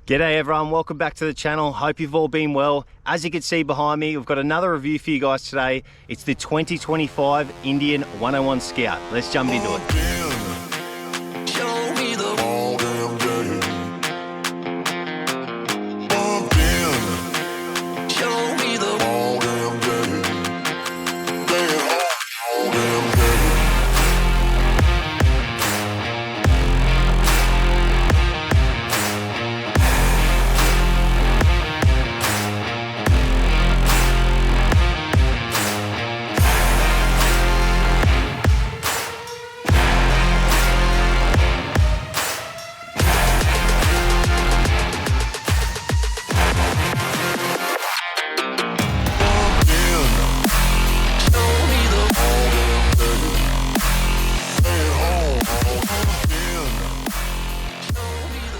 G'day everyone, welcome back to the channel. Hope you've all been well. As you can see behind me, we've got another review for you guys today. It's the 2025 Indian 101 Scout. Let's jump into it.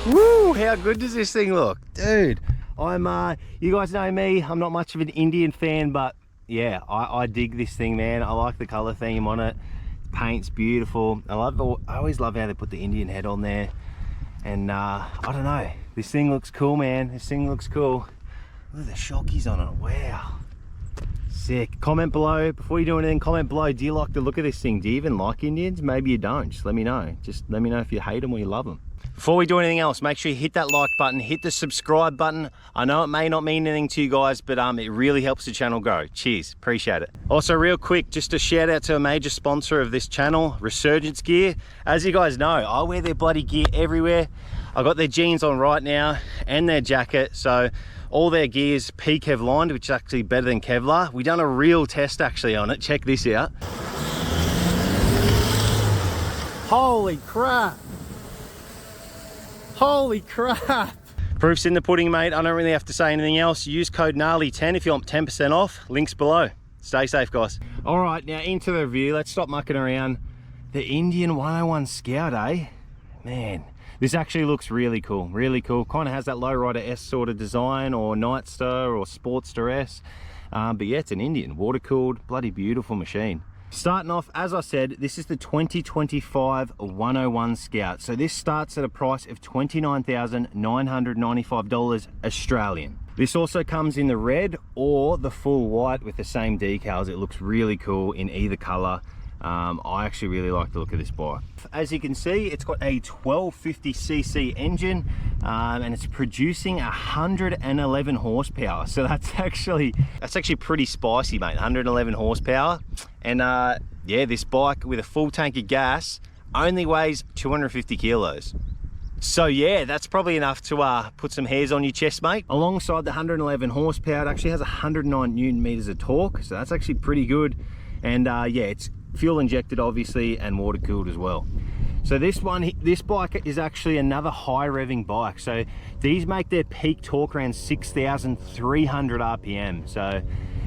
Woo, how good does this thing look? Dude, you guys know me, I'm not much of an Indian fan, but yeah, I dig this thing, man. I like the color theme on it. Paint's beautiful. I always love how they put the Indian head on there. And I don't know, this thing looks cool, man. This thing looks cool. Look at the shockies on it, wow. Sick. Comment below, before you do anything, comment below, do you like the look of this thing? Do you even like Indians? Maybe you don't, just let me know. Just let me know if you hate them or you love them. Before we do anything else, make sure you hit that like button, hit the subscribe button. I know it may not mean anything to you guys, but it really helps the channel grow. Cheers, appreciate it. Also, real quick, just a shout out to a major sponsor of this channel, Resurgence gear. As you guys know, I wear their bloody gear everywhere. I got their jeans on right now and their jacket, so all their gear's P-Kev lined, which is actually better than Kevlar. We done a real test actually on it. Check this out. Holy crap. Holy crap. Proof's in the pudding, mate. I don't really have to say anything else. Use code Gnarly10 if you want 10% off. Links below. Stay safe, guys. All right, now into the review. Let's stop mucking around. The Indian 101 Scout, eh? Man, this actually looks really cool. Really cool. Kind of has that Lowrider S sort of design, or Nightstar, or Sportster S. But yeah, it's an Indian, water-cooled, bloody beautiful machine. Starting off, as I said, this is the 2025 101 Scout. So this starts at a price of $29,995 Australian. This also comes in the red or the full white with the same decals. It looks really cool in either color. I actually really like the look of this bike. As you can see, it's got a 1250cc engine and it's producing 111 horsepower. So that's actually pretty spicy, mate. 111 horsepower. And yeah, this bike with a full tank of gas only weighs 250 kilos. So yeah, that's probably enough to put some hairs on your chest, mate. Alongside the 111 horsepower, it actually has 109 Newton meters of torque. So that's actually pretty good. And yeah, it's fuel injected obviously and water cooled as well. So this bike is actually another high revving bike. So these make their peak torque around 6,300 RPM. So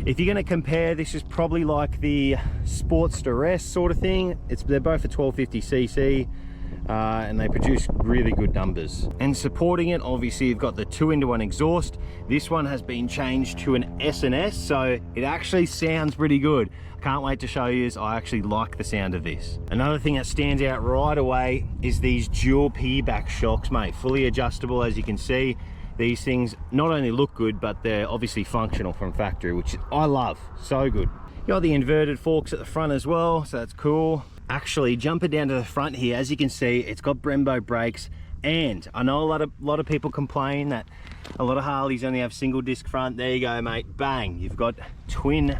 if you're going to compare, this is probably like the Sportster S sort of thing. They're both a 1250cc and they produce really good numbers. And supporting it, obviously you've got the 2-in-1 exhaust. This one has been changed to an S&S, so it actually sounds pretty good. Can't wait to show you. I actually like the sound of this. Another thing that stands out right away is these dual piggyback shocks, mate. Fully adjustable, as you can see. These things not only look good, but they're obviously functional from factory, which I love. So good. You got the inverted forks at the front as well, so that's cool. Actually, jumping down to the front here, as you can see, it's got Brembo brakes. And I know a lot of people complain that a lot of Harleys only have single disc front. There you go, mate. Bang, you've got twin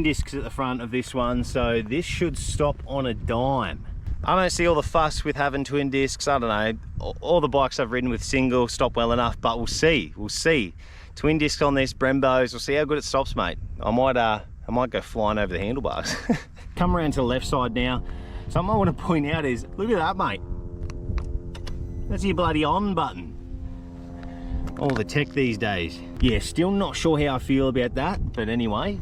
discs at the front of this one, so this should stop on a dime. I don't see all the fuss with having twin discs. I don't know, all the bikes I've ridden with single stop well enough, but we'll see. Twin discs on this, Brembos, we'll see how good it stops, mate. I might go flying over the handlebars. Come around to the left side now. Something I want to point out is, look at that, mate. That's your bloody on button. All the tech these days. Yeah, still not sure how I feel about that, but anyway.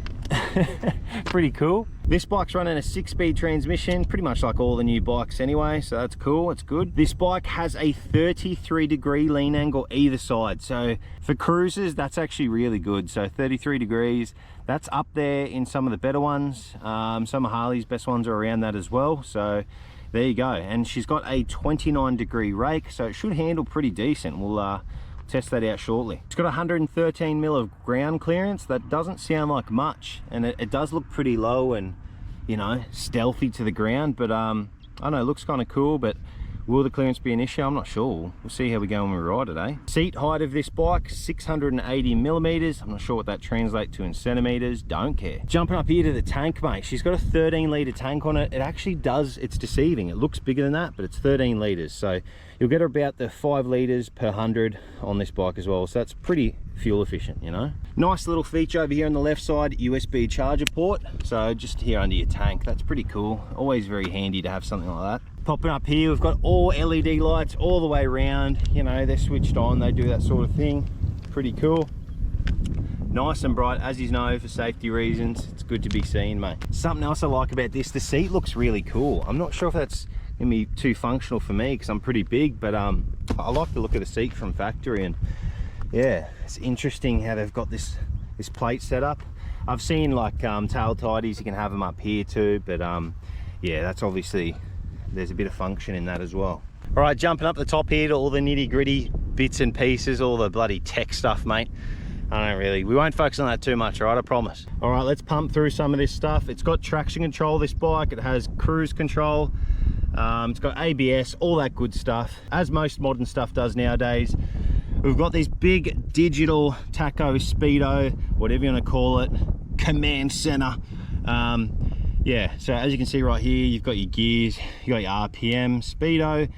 Pretty cool. This bike's running a 6-speed transmission, pretty much like all the new bikes anyway, so that's cool, it's good. This bike has a 33-degree lean angle either side, so for cruisers that's actually really good. So 33 degrees, that's up there in some of the better ones. Some of Harley's best ones are around that as well, so there you go. And she's got a 29-degree rake, so it should handle pretty decent. We'll test that out shortly. It's got 113 mil of ground clearance. That doesn't sound like much, and it does look pretty low and, you know, stealthy to the ground, but I don't know, it looks kind of cool. But will the clearance be an issue? I'm not sure. We'll see how we go when we ride it, eh? Seat height of this bike, 680 millimeters. I'm not sure what that translates to in centimeters. Don't care. Jumping up here to the tank, mate. She's got a 13-litre tank on it. It actually does, it's deceiving. It looks bigger than that, but it's 13 litres. So you'll get about the 5 litres per 100 on this bike as well. So that's pretty fuel efficient, you know. Nice little feature over here on the left side, USB charger port. So just here under your tank, that's pretty cool. Always very handy to have something like that. Popping up here, we've got all LED lights all the way around. You know, they're switched on, they do that sort of thing. Pretty cool. Nice and bright, as you know, for safety reasons. It's good to be seen, mate. Something else I like about this, the seat looks really cool. I'm not sure if that's gonna be too functional for me because I'm pretty big, but I like the look of the seat from factory. And yeah, it's interesting how they've got this plate set up. I've seen like tail tidies, you can have them up here too, but yeah, that's obviously, there's a bit of function in that as well. All right, jumping up the top here to all the nitty gritty bits and pieces, all the bloody tech stuff, mate. We won't focus on that too much, all right, I promise. All right, let's pump through some of this stuff. It's got traction control, this bike. It has cruise control. It's got ABS, all that good stuff, as most modern stuff does nowadays. We've got this big digital tacho speedo, whatever you want to call it, command center. Yeah, so as you can see right here, you've got your gears, you got your RPM, speedo,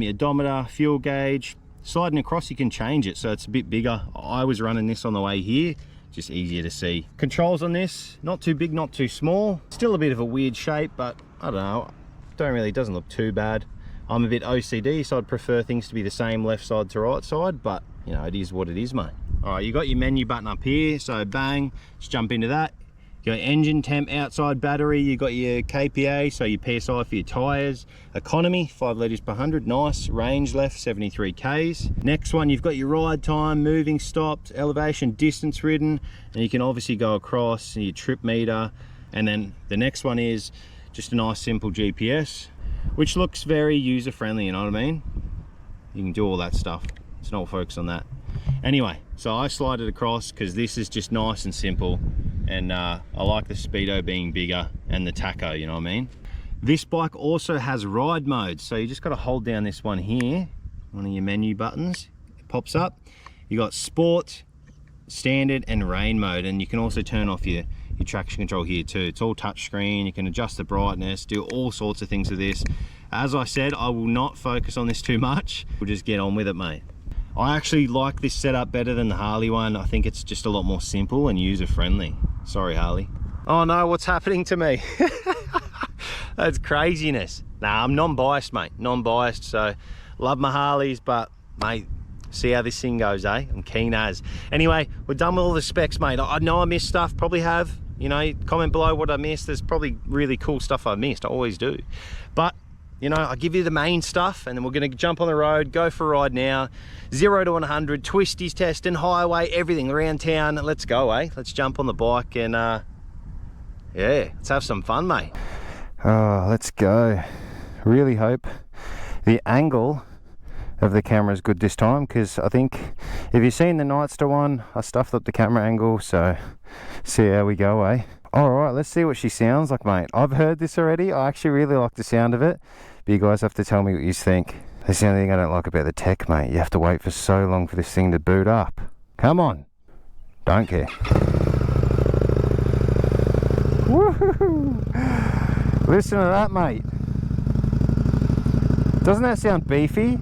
your odometer, fuel gauge. Sliding across, you can change it, so it's a bit bigger. I was running this on the way here, just easier to see. Controls on this, not too big, not too small. Still a bit of a weird shape, but I don't know, it doesn't look too bad. I'm a bit OCD, so I'd prefer things to be the same left side to right side, but you know, it is what it is, mate. All right, you got your menu button up here, so bang, just jump into that. You got engine temp, outside battery, you got your KPA, so your PSI for your tires. Economy, 5 litres per 100, nice. Range left, 73 Ks. Next one, you've got your ride time, moving, stopped, elevation, distance ridden, and you can obviously go across your trip meter. And then the next one is just a nice simple GPS, which looks very user-friendly, you know what I mean? You can do all that stuff. It's not focused on that. Anyway, so I slide it across because this is just nice and simple. And I like the speedo being bigger and the tacho, you know what I mean? This bike also has ride mode, so you just got to hold down this one here, one of your menu buttons. It pops up. You got sport, standard, and rain mode, and you can also turn off your traction control here too. It's all touchscreen. You can adjust the brightness, do all sorts of things with this. As I said, I will not focus on this too much. We'll just get on with it, mate. I actually like this setup better than the Harley one. I think it's just a lot more simple and user-friendly. Sorry, Harley. Oh no, what's happening to me? That's craziness. Nah, I'm non-biased, mate. Non-biased, so love my Harleys, but mate, see how this thing goes, eh? I'm keen as. Anyway, we're done with all the specs, mate. I know I missed stuff, probably have. You know, comment below what I missed. There's probably really cool stuff I missed. I always do. But you know, I give you the main stuff, and then we're going to jump on the road, go for a ride now. 0 to 100, twisties testing, highway, everything around town. Let's go, eh? Let's jump on the bike and yeah, let's have some fun, mate. Oh, let's go. Really hope the angle of the camera is good this time, because I think if you've seen the Nightster one, I stuffed up the camera angle, so see how we go, eh? Alright, let's see what she sounds like, mate. I've heard this already. I actually really like the sound of it, but you guys have to tell me what you think. That's the only thing I don't like about the tech, mate. You have to wait for so long for this thing to boot up. Come on. Don't care. Woohoo! Listen to that, mate. Doesn't that sound beefy?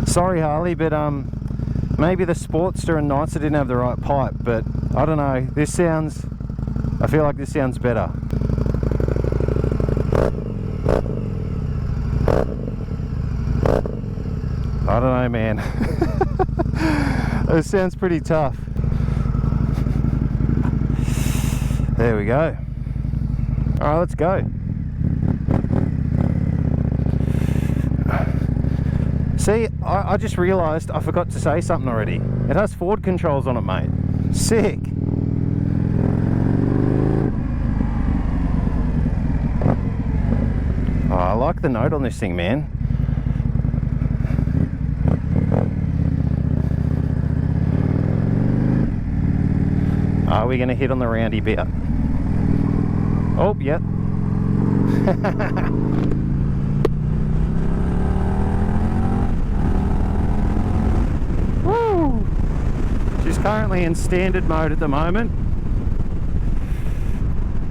Sorry, Harley, but maybe the Sportster and Nightster didn't have the right pipe, but I don't know. This sounds... I feel like this sounds better. I don't know, man. This sounds pretty tough. There we go. Alright, let's go. See, I just realised I forgot to say something already. It has forward controls on it, mate. Sick. the note on this thing, man. Are we going to hit on the roundy bit? Oh, yep. Woo! She's currently in standard mode at the moment,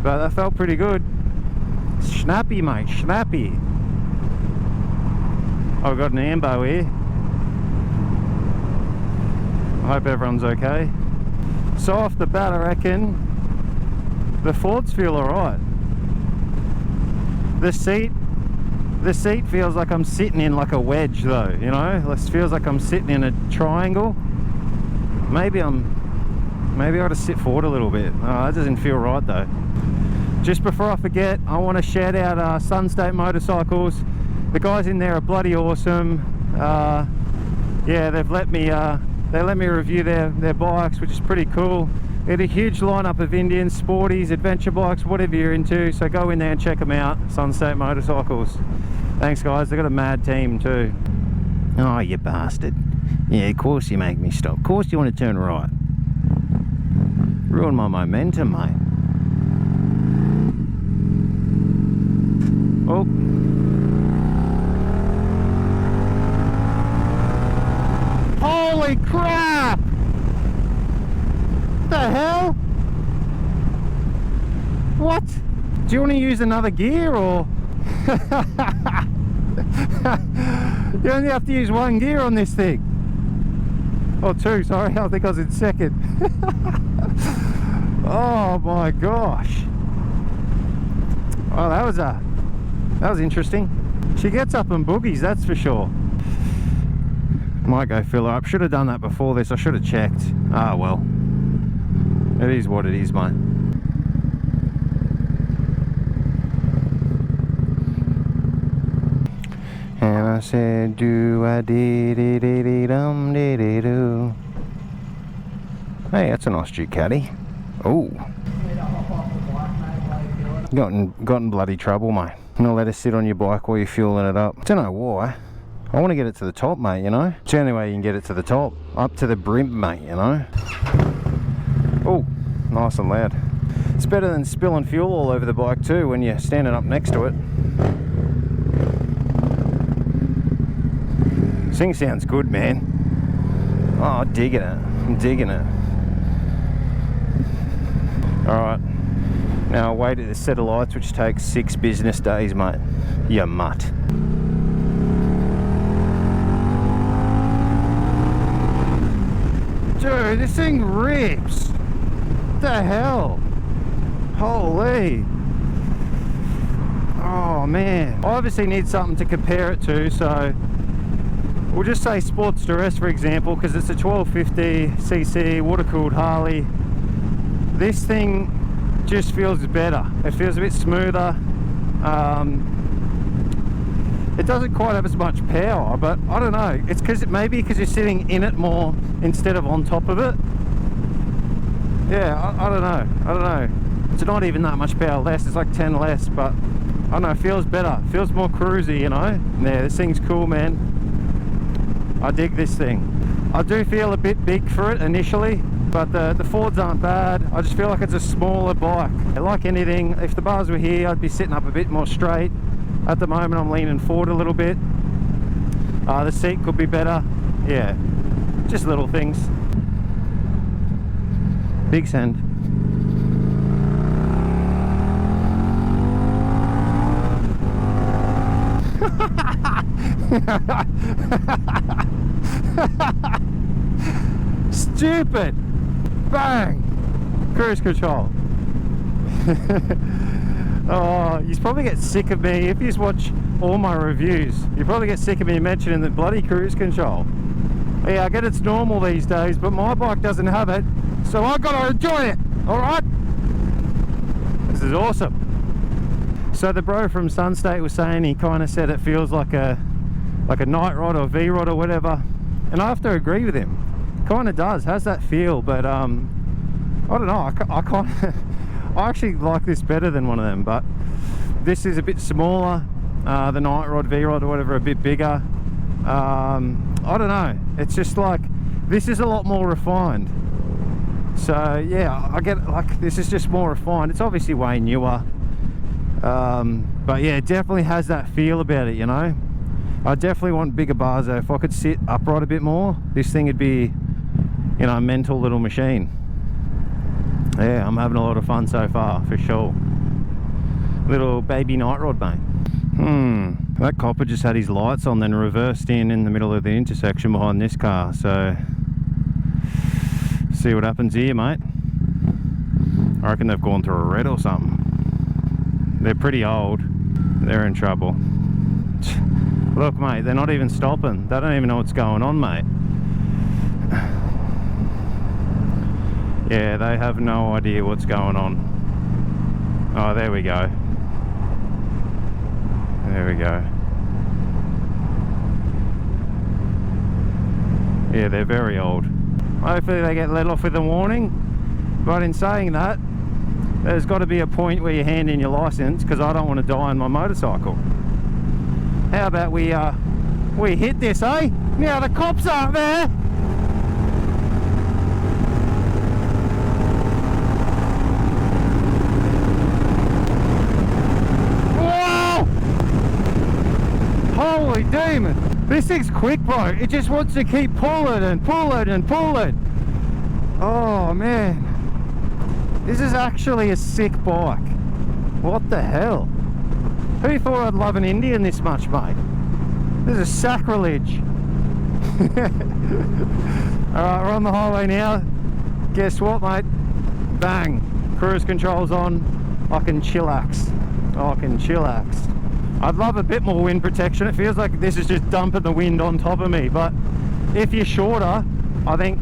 but that felt pretty good. Snappy, mate, snappy. I've got an Nambour here. I hope everyone's okay. So off the bat, I reckon the Fords feel alright. The seat feels like I'm sitting in like a wedge though, you know? It feels like I'm sitting in a triangle. Maybe I ought to sit forward a little bit. Oh, that doesn't feel right though. Just before I forget, I want to shout out Sunstate Motorcycles. The guys in there are bloody awesome. Yeah, they let me review their bikes, which is pretty cool. They had a huge lineup of Indians, sporties, adventure bikes, whatever you're into. So go in there and check them out. Sunstate Motorcycles. Thanks, guys. They've got a mad team too. Oh, you bastard! Yeah, of course you make me stop. Of course you want to turn right. Ruin my momentum, mate. Oh. Holy crap! What the hell? What? Do you want to use another gear or? You only have to use one gear on this thing. Oh, two, sorry, I think I was in second. Oh my gosh. Oh, that was interesting. She gets up and boogies, that's for sure. Might go fill her up. Should have done that before this. I should have checked. Ah, well. It is what it is, mate. And I said, do I dee dee dum dee dee do. Hey, that's a nice Ducati. Oh. Got in bloody trouble, mate. I'm gonna let her sit on your bike while you're fueling it up. Don't know why. I want to get it to the top, mate, you know? It's the only way you can get it to the top. Up to the brim, mate, you know? Oh, nice and loud. It's better than spilling fuel all over the bike too when you're standing up next to it. This thing sounds good, man. Oh, I'm digging it. I'm digging it. Alright. Now I waited a set of lights which takes 6 business days, mate. You mutt. Dude, this thing rips. What the hell? Holy. Oh man. I obviously need something to compare it to, so we'll just say Sportster S for example, because it's a 1250cc water-cooled Harley. This thing just feels better. It feels a bit smoother. It doesn't quite have as much power, but I don't know. It's maybe because you're sitting in it more instead of on top of it. Yeah, I don't know. I don't know. It's not even that much power less. It's like 10 less, but I don't know. It feels better. It feels more cruisy, you know. Yeah, this thing's cool, man. I dig this thing. I do feel a bit big for it initially, but the Fords aren't bad. I just feel like it's a smaller bike. Like anything, if the bars were here, I'd be sitting up a bit more straight. At the moment, I'm leaning forward a little bit. The seat could be better. Yeah, just little things. Big send. Stupid. Bang. Cruise control. Oh, you probably get sick of me if you just watch all my reviews. You probably get sick of me mentioning the bloody cruise control. Yeah, I get it's normal these days, but my bike doesn't have it, so I gotta enjoy it. All right. This is awesome. So the bro from Sunstate was saying, he kind of said it feels like a night rod or V-rod or whatever, and I have to agree with him. Kind of does, has that feel, but I don't know. I can't. I actually like this better than one of them, but this is a bit smaller. the Night Rod, V-Rod or whatever, a bit bigger. I don't know, it's just like, this is a lot more refined. So yeah, I get, like, this is just more refined. It's obviously way newer, but yeah, it definitely has that feel about it, you know. I definitely want bigger bars though. If I could sit upright a bit more, this thing would be, you know, a mental little machine. Yeah, I'm having a lot of fun so far, for sure. Little baby Night Rod, mate. That copper just had his lights on, then reversed in the middle of the intersection behind this car. So, see what happens here, mate. I reckon they've gone through a red or something. They're pretty old. They're in trouble. Look, mate, they're not even stopping. They don't even know what's going on, mate. Yeah, they have no idea what's going on. Oh, there we go. There we go. Yeah, they're very old. Hopefully they get let off with a warning. But in saying that, there's got to be a point where you hand in your license, because I don't want to die on my motorcycle. How about we hit this, eh? Now the cops aren't there. Whoa! Holy demon! This thing's quick, bro. It just wants to keep pulling and pulling and pulling. Oh man, this is actually a sick bike. What the hell? Who thought I'd love an Indian this much, mate? This is sacrilege. Alright, we're on the highway now. Guess what, mate? Bang. Cruise control's on. I can chillax. I can chillax. I'd love a bit more wind protection. It feels like this is just dumping the wind on top of me. But if you're shorter, I think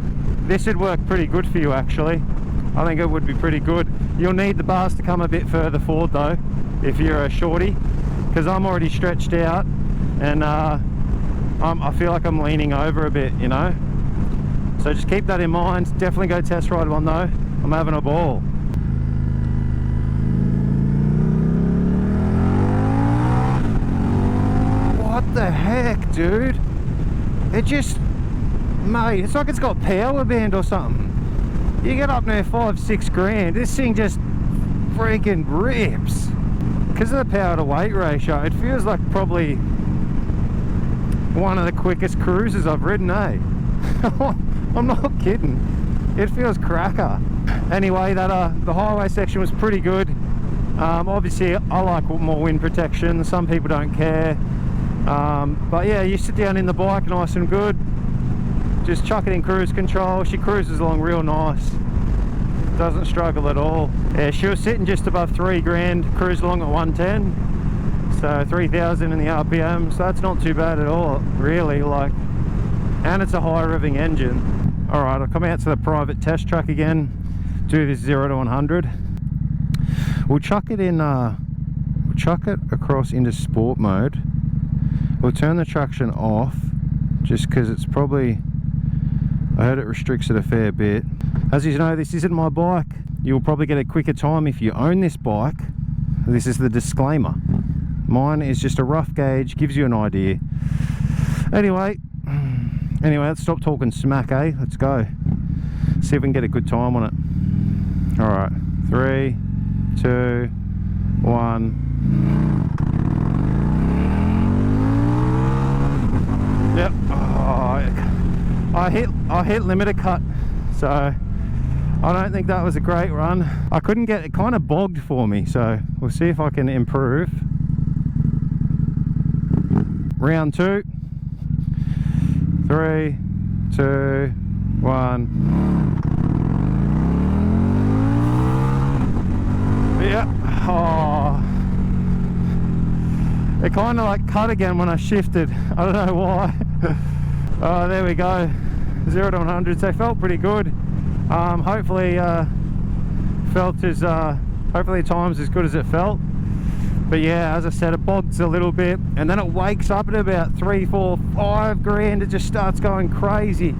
this would work pretty good for you, actually. I think it would be pretty good. You'll need the bars to come a bit further forward, though, if you're a shorty, because I'm already stretched out, and I feel like I'm leaning over a bit, you know. So just keep that in mind. Definitely go test ride one though. I'm having a ball. What the heck, dude? It just, mate, it's like it's got power band or something. You get up near 5-6 grand, this thing just freaking rips. Because of the power to weight ratio, it feels like probably one of the quickest cruisers I've ridden, eh? I'm not kidding. It feels cracker. Anyway, that the highway section was pretty good. Obviously, I like more wind protection. Some people don't care. But yeah, you sit down in the bike nice and good. Just chuck it in cruise control. She cruises along real nice. Doesn't struggle at all. Yeah, she was sitting just above 3 grand, cruised along at 110. So 3,000 in the RPM, so that's not too bad at all, really. Like, and it's a high revving engine. All right, I'll come out to the private test track again, do this 0 to 100. We'll chuck it in, we'll chuck it across into sport mode. We'll turn the traction off, just because it's probably, I heard it restricts it a fair bit. As you know, this isn't my bike. You'll probably get a quicker time if you own this bike. This is the disclaimer. Mine is just a rough gauge, gives you an idea. Anyway, let's stop talking smack, eh? Let's go. See if we can get a good time on it. All right, 3, 2, 1. Yep. Oh, I hit limiter cut, so I don't think that was a great run. I couldn't get it, kind of bogged for me, so we'll see if I can improve. Round 2. 3, 2, 1. Yeah. Oh. It kind of like cut again when I shifted. I don't know why. Oh, there we go. 0 to 100. So felt pretty good. Hopefully hopefully time's as good as it felt. But yeah, as I said, it bogs a little bit, and then it wakes up at about 3, 4, 5 grand. It just starts going crazy.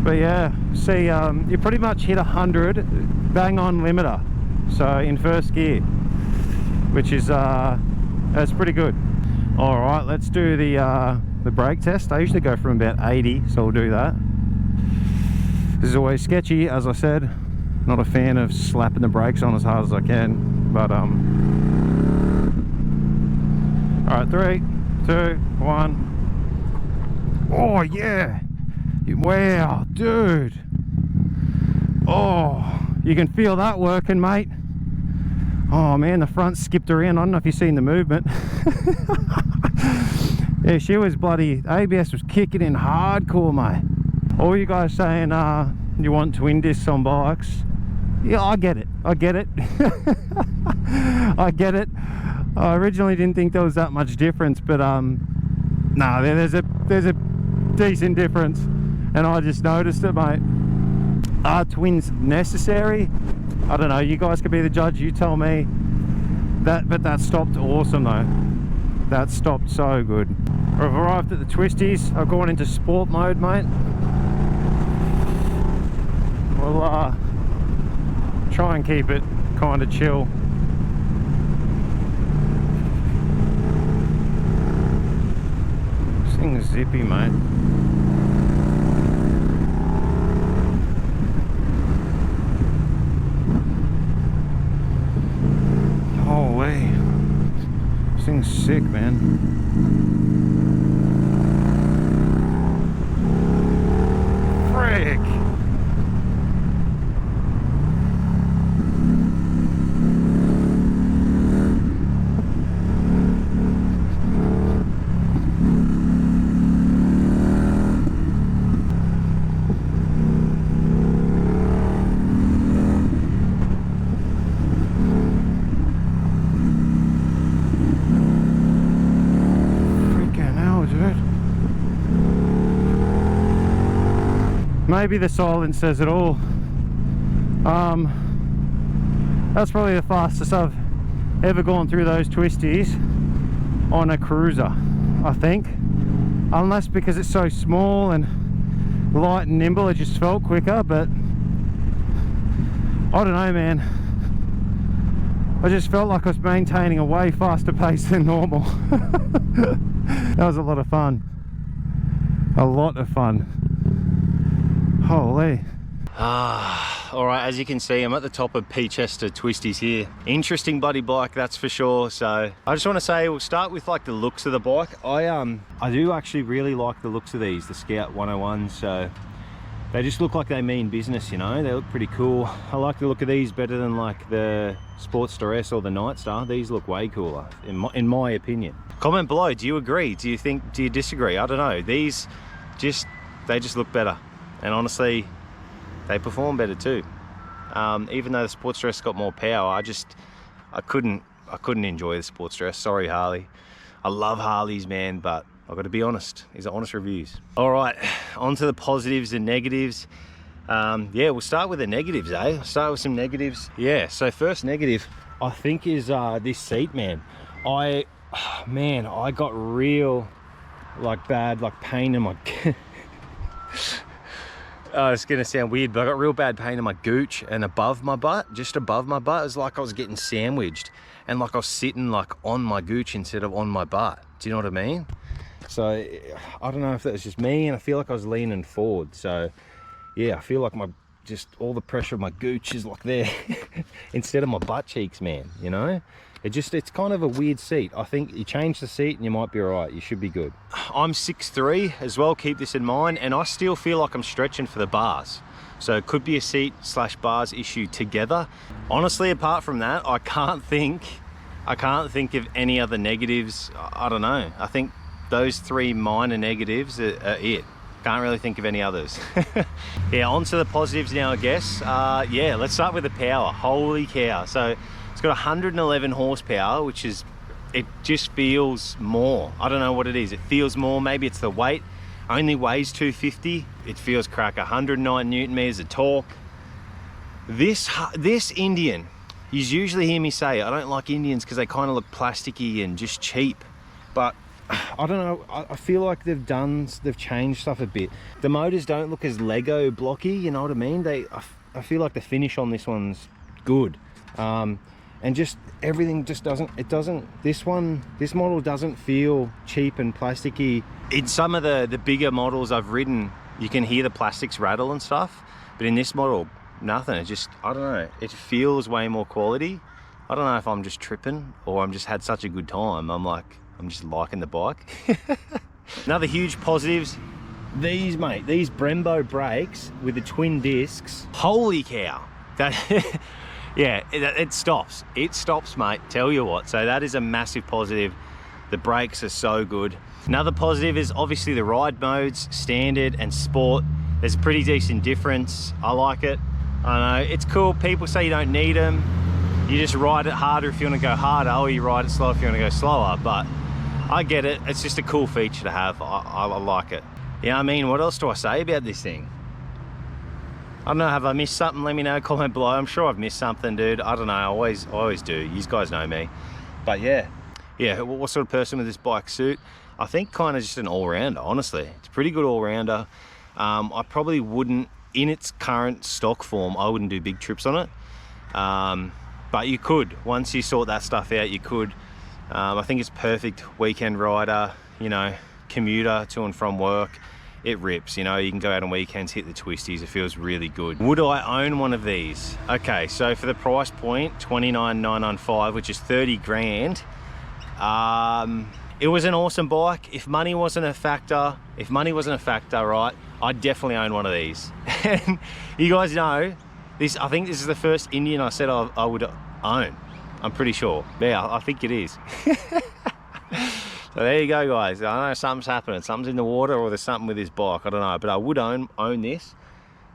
But yeah, see, you pretty much hit 100 bang on limiter, so in first gear, which is that's pretty good. All right, let's do the brake test. I usually go from about 80, so we'll do that. This is always sketchy, as I said. Not a fan of slapping the brakes on as hard as I can, but all right, 3, 2, 1. Oh yeah! Wow, dude! Oh, you can feel that working, mate. Oh man, the front skipped around. I don't know if you've seen the movement. Yeah, she was bloody, ABS was kicking in hardcore, mate. All you guys saying you want twin discs on bikes, yeah, I get it, I get it. I get it. I originally didn't think there was that much difference, but no, there's a decent difference, and I just noticed it, mate. Are twins necessary? I don't know, you guys could be the judge, you tell me. But that stopped awesome though. That stopped so good. I've arrived at the twisties. I've gone into sport mode, mate. We'll try and keep it kind of chill. This thing's zippy, mate. Holy, this thing's sick, man. Frick. Maybe the silence says it all. That's probably the fastest I've ever gone through those twisties on a cruiser, I think. Unless because it's so small and light and nimble, it just felt quicker, but I don't know, man. I just felt like I was maintaining a way faster pace than normal. That was a lot of fun. A lot of fun. Holy. All right, as you can see, I'm at the top of Peachester Twisties here. Interesting bloody bike, that's for sure. So I just want to say, we'll start with like the looks of the bike. I do actually really like the looks of these, the Scout 101s. So they just look like they mean business, you know. They look pretty cool. I like the look of these better than like the Sportster S or the Nightstar. These look way cooler, in my opinion. Comment below, do you agree? Do you disagree? I don't know. These they just look better. And honestly, they perform better too. Even though the Sportster S got more power, I couldn't enjoy the Sportster S. Sorry, Harley. I love Harleys, man, but I've got to be honest. These are honest reviews. All right, on to the positives and negatives. Yeah, we'll start with the negatives, eh? Start with some negatives. Yeah, so first negative, I think, is this seat, man. I got real, bad, pain in my... Oh, it's gonna sound weird, but I got real bad pain in my gooch and above my butt, just above my butt. It was like I was getting sandwiched, and like I was sitting on my gooch instead of on my butt. Do you know what I mean? So I don't know if that was just me, and I feel like I was leaning forward. So yeah, I feel like just all the pressure of my gooch is like there instead of my butt cheeks, man. You know, it's kind of a weird seat. I think you change the seat and you might be all right. You should be good. I'm 6'3" as well, keep this in mind, and I still feel like I'm stretching for the bars. So it could be a seat/bars issue together. Honestly, apart from that, I can't think of any other negatives. I don't know. I think those 3 minor negatives are it. Can't really think of any others. Yeah, on to the positives now, I guess. Yeah, let's start with the power. Holy cow. So it's got 111 horsepower, which is, it just feels more. I don't know what it is. It feels more. Maybe it's the weight. Only weighs 250. It feels crack. 109 Newton meters of torque. This Indian, you usually hear me say, I don't like Indians because they kind of look plasticky and just cheap. But I don't know, I feel like they've changed stuff a bit. The motors don't look as Lego blocky, you know what I mean? I feel like the finish on this one's good. and just everything just doesn't, this model doesn't feel cheap and plasticky. In some of the bigger models I've ridden, you can hear the plastics rattle and stuff, but in this model, nothing. It just, I don't know, it feels way more quality. I don't know if I'm just tripping or I'm just had such a good time. I'm just liking the bike. Another huge positives, these Brembo brakes with the twin discs. Holy cow. That yeah, it stops, mate, tell you what. So that is a massive positive. The brakes are so good. Another positive is obviously the ride modes, standard and sport. There's a pretty decent difference. I like it. I don't know, it's cool. People say you don't need them. You just ride it harder if you want to go harder, or you ride it slow if you want to go slower. But I get it. It's just a cool feature to have. I like it. Yeah, I mean, what else do I say about this thing? I don't know, have I missed something? Let me know, comment below. I'm sure I've missed something, dude. I don't know, I always do. You guys know me. But yeah, what sort of person with this bike suit? I think kind of just an all-rounder, honestly. It's a pretty good all-rounder. I probably wouldn't, in its current stock form, I wouldn't do big trips on it. But you could, once you sort that stuff out, you could. I think it's perfect weekend rider, you know, commuter to and from work. It rips, you know, you can go out on weekends, hit the twisties, it feels really good. Would I own one of these? Okay, so for the price point, $29,995, which is 30 grand, it was an awesome bike. If money wasn't a factor, right, I'd definitely own one of these. And you guys know, I think this is the first Indian I said I would own. I'm pretty sure. Yeah, I think it is. So there you go, guys. I know something's happening. Something's in the water, or there's something with this bike. I don't know, but I would own this.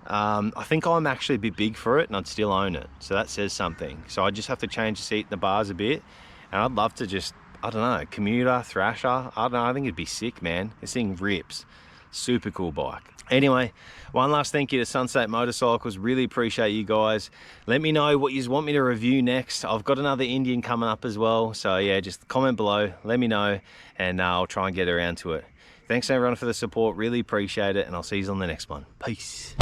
I think I'm actually a bit big for it, and I'd still own it. So that says something. So I just have to change the seat and the bars a bit, and I'd love to just, I don't know, commuter, thrasher. I don't know. I think it'd be sick, man. This thing rips. Super cool bike. Anyway, one last thank you to Sunstate Motorcycles. Really appreciate you guys. Let me know what you want me to review next. I've got another Indian coming up as well. So yeah, just comment below, let me know, and I'll try and get around to it. Thanks everyone for the support. Really appreciate it, and I'll see you on the next one. Peace.